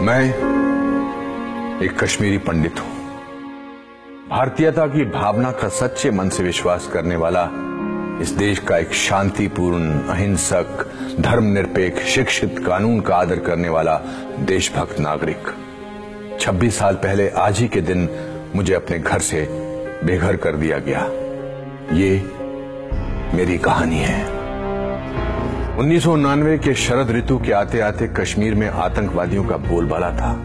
मैं एक कश्मीरी पंडित हूं। भारतीयता की भावना का सच्चे मन से विश्वास करने वाला, इस देश का एक शांतिपूर्ण, अहिंसक, धर्मनिरपेक्ष, शिक्षित, कानून का आदर करने वाला देशभक्त नागरिक। 26 साल पहले आज ही के दिन मुझे अपने घर से बेघर कर दिया गया। ये मेरी कहानी है। 1999 के शरद ऋतु के आते आते कश्मीर में आतंकवादियों का बोलबाला था।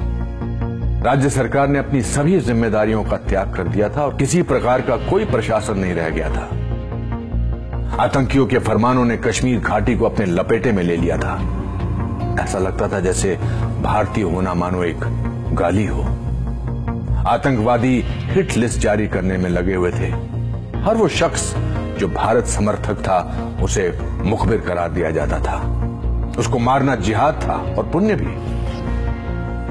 राज्य सरकार ने अपनी सभी जिम्मेदारियों का त्याग कर दिया था और किसी प्रकार का कोई प्रशासन नहीं रह गया था। आतंकियों के फरमानों ने कश्मीर घाटी को अपने लपेटे में ले लिया था। ऐसा लगता था जैसे भारतीय होना मानो एक गाली हो। आतंकवादी हिट लिस्ट जारी करने में लगे हुए थे। हर वो शख्स जो भारत समर्थक था उसे मुखबिर करार दिया जाता था। उसको मारना जिहाद था और पुण्य भी।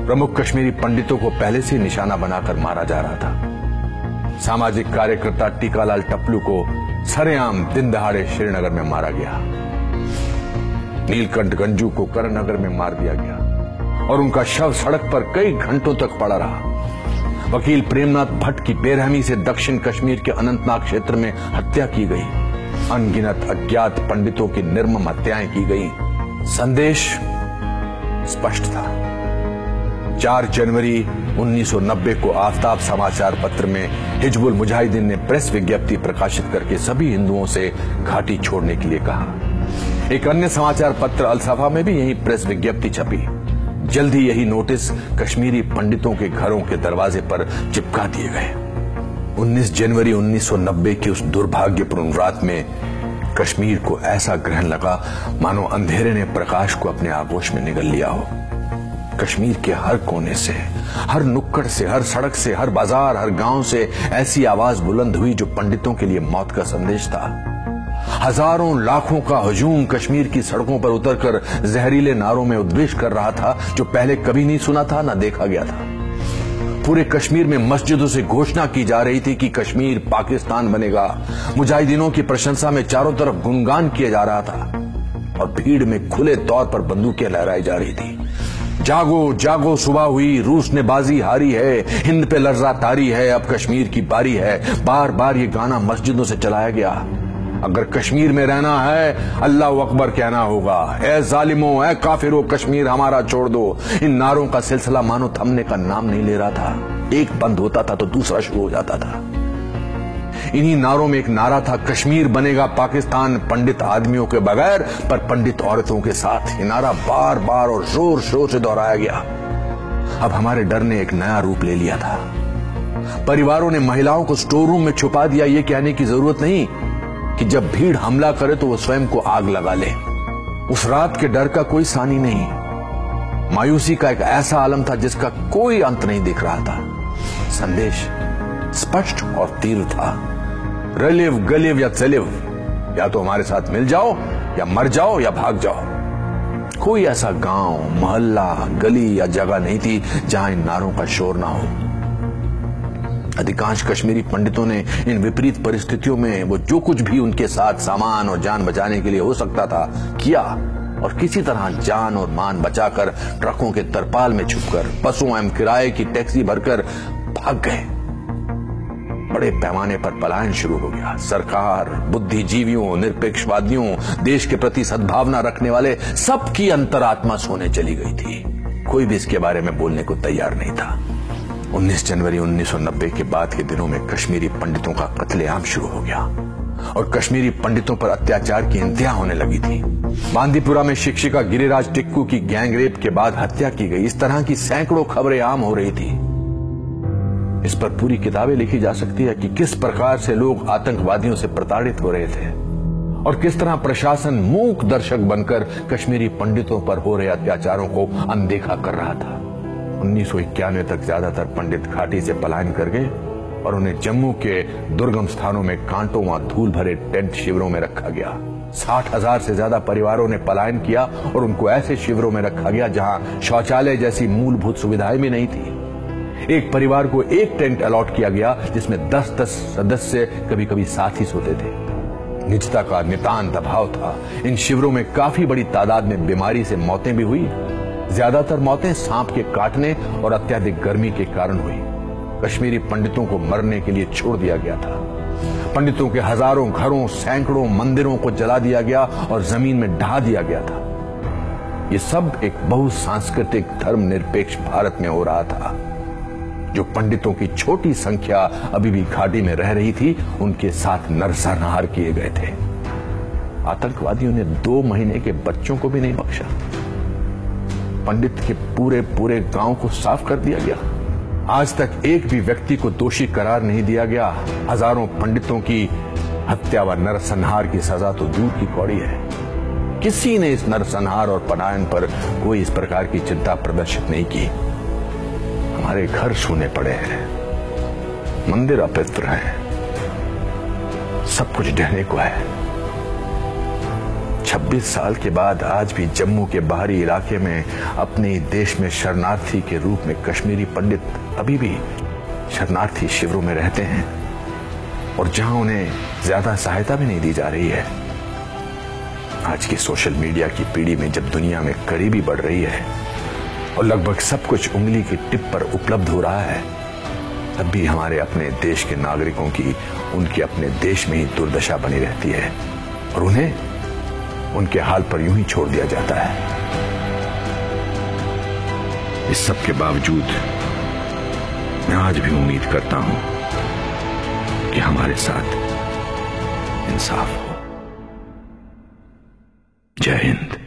प्रमुख कश्मीरी पंडितों को पहले से निशाना बनाकर मारा जा रहा था। सामाजिक कार्यकर्ता टीकालाल टप्लू को सरेआम दिन दहाड़े श्रीनगर में मारा गया। नीलकंठ गंजू को करणनगर में मार दिया गया और उनका शव सड़क पर कई घंटों तक पड़ा रहा। वकील प्रेमनाथ भट्ट की बेरहमी से दक्षिण कश्मीर के अनंतनाग क्षेत्र में हत्या की गई। अनगिनत अज्ञात पंडितों की निर्मम हत्याएं की गई। संदेश स्पष्ट था। 4 जनवरी 1990 को आफ्ताब समाचार पत्र में हिजबुल मुजाहिदीन ने प्रेस विज्ञप्ति प्रकाशित करके सभी हिंदुओं से घाटी छोड़ने के लिए कहा। एक अन्य समाचार पत्र अल-सफा में भी यही प्रेस विज्ञप्ति छपी। जल्द ही यही नोटिस कश्मीरी पंडितों के घरों के दरवाजे पर चिपका दिए गए। 19 जनवरी 1990 की उस दुर्भाग्यपूर्ण रात में कश्मीर को ऐसा ग्रहण लगा मानो अंधेरे ने प्रकाश को अपने आगोश में निगल लिया हो। कश्मीर के हर कोने से, हर नुक्कड़ से, हर सड़क से, हर बाजार, हर गांव से ऐसी आवाज बुलंद हुई जो पंडितों के लिए मौत का संदेश था। हजारों लाखों का हजूम कश्मीर की सड़कों पर उतरकर जहरीले नारों में उद्वेष कर रहा था जो पहले कभी नहीं सुना था, ना देखा गया था। पूरे कश्मीर में मस्जिदों से घोषणा की जा रही थी कि कश्मीर पाकिस्तान बनेगा। मुजाहिदीनों की प्रशंसा में चारों तरफ गुणगान किया जा रहा था और भीड़ में खुले तौर पर बंदूकें लहराई जा रही थी। जागो जागो सुबह हुई, रूस ने बाजी हारी है, हिंद पे लर्जा तारी है, अब कश्मीर की बारी है। बार बार ये गाना मस्जिदों से चलाया गया। अगर कश्मीर में रहना है अल्लाह अकबर कहना होगा। ए जालिमों, ए काफिरों, कश्मीर हमारा छोड़ दो। इन नारों का सिलसिला मानो थमने का नाम नहीं ले रहा था। एक बंद होता था तो दूसरा शुरू हो जाता था। इन्हीं नारों में एक नारा था, कश्मीर बनेगा पाकिस्तान पंडित आदमियों के बगैर पर पंडित औरतों के साथ। ये नारा बार बार और जोर शोर से दोहराया गया। अब हमारे डर ने एक नया रूप ले लिया था। परिवारों ने महिलाओं को स्टोर रूम में छुपा दिया, ये कहने की जरूरत नहीं कि जब भीड़ हमला करे तो वो स्वयं को आग लगा ले। उस रात के डर का कोई सानी नहीं। मायूसी का एक ऐसा आलम था जिसका कोई अंत नहीं दिख रहा था। संदेश स्पष्ट और तीव्र था, रलिव गलिव या चलिव, या तो हमारे साथ मिल जाओ या मर जाओ या भाग जाओ। कोई ऐसा गांव, मोहल्ला, गली या जगह नहीं थी जहां इन नारों का शोर ना हो। अधिकांश कश्मीरी पंडितों ने इन विपरीत परिस्थितियों में वो जो कुछ भी उनके साथ सामान और जान बचाने के लिए हो सकता था किया और किसी तरह जान और मान बचाकर ट्रकों के तरपाल में छुपकर बसों एवं किराए की टैक्सी भरकर भाग गए। बड़े पैमाने पर पलायन शुरू हो गया। सरकार, बुद्धिजीवियों, निरपेक्षवादियों, देश के प्रति सद्भावना रखने वाले सबकी अंतरात्मा सोने चली गई थी। कोई भी इसके बारे में बोलने को तैयार नहीं था। 19 जनवरी 1990 के बाद के दिनों में कश्मीरी पंडितों का कत्लेआम शुरू हो गया और कश्मीरी पंडितों पर अत्याचार की इंतहा होने लगी थी। बांदीपुरा में शिक्षिका गिरिराज टिक्कू की गैंगरेप के बाद हत्या की गई। इस तरह की सैकड़ों खबरें आम हो रही थी। इस पर पूरी किताबें लिखी जा सकती है कि किस प्रकार से लोग आतंकवादियों से प्रताड़ित हो रहे थे और किस तरह प्रशासन मूक दर्शक बनकर कश्मीरी पंडितों पर हो रहे अत्याचारों को अनदेखा कर रहा था। 1991 तक ज्यादातर पंडित घाटी से पलायन कर गए और उन्हें जम्मू के दुर्गम स्थानों में कांटों व धूल भरे टेंट शिविरों में रखा गया। 60,000 से ज्यादा परिवारों ने पलायन किया और उनको ऐसे शिविरों में रखा गया जहां शौचालय जैसी मूलभूत सुविधाएं भी नहीं थी। एक परिवार को एक टेंट अलॉट किया गया जिसमें 10-10 सदस्य कभी कभी साथ ही सोते थे। निजता का नितांत अभाव था। इन शिविरों में काफी बड़ी तादाद में बीमारी से मौतें भी हुई। ज्यादातर मौतें सांप के काटने और अत्यधिक गर्मी के कारण हुई। कश्मीरी पंडितों को मरने के लिए छोड़ दिया गया था। पंडितों के हजारों घरों, सैकड़ों मंदिरों को जला दिया गया और जमीन में ढहा दिया गया था। ये सब एक बहुसांस्कृतिक धर्मनिरपेक्ष भारत में हो रहा था। जो पंडितों की छोटी संख्या अभी भी घाटी में रह रही थी, उनके साथ नरसंहार किए गए थे। आतंकवादियों ने 2 महीने के बच्चों को भी नहीं बख्शा। पंडित के पूरे पूरे गांव को साफ कर दिया गया। आज तक एक भी व्यक्ति को दोषी करार नहीं दिया गया। हजारों पंडितों की हत्या व नरसंहार की सजा तो दूर की कौड़ी है। किसी ने इस नरसंहार और पलायन पर कोई इस प्रकार की चिंता प्रदर्शित नहीं की। हमारे घर सूने पड़े हैं, मंदिर अपवित्र हैं, सब कुछ ढहने को है। 26 साल के बाद आज भी जम्मू के बाहरी इलाके में अपने देश में शरणार्थी के रूप में कश्मीरी पंडित अभी भी शरणार्थी शिविरों में रहते हैं, और जहां उन्हें ज्यादा सहायता भी नहीं दी जा रही है। आज की सोशल मीडिया की पीढ़ी में जब दुनिया में गरीबी बढ़ रही है और लगभग सब कुछ उंगली की टिप पर उपलब्ध हो रहा है, तब भी हमारे अपने देश के नागरिकों की उनके अपने देश में ही दुर्दशा बनी रहती है और उन्हें उनके हाल पर यूं ही छोड़ दिया जाता है। इस सब के बावजूद मैं आज भी उम्मीद करता हूं कि हमारे साथ इंसाफ हो। जय हिंद।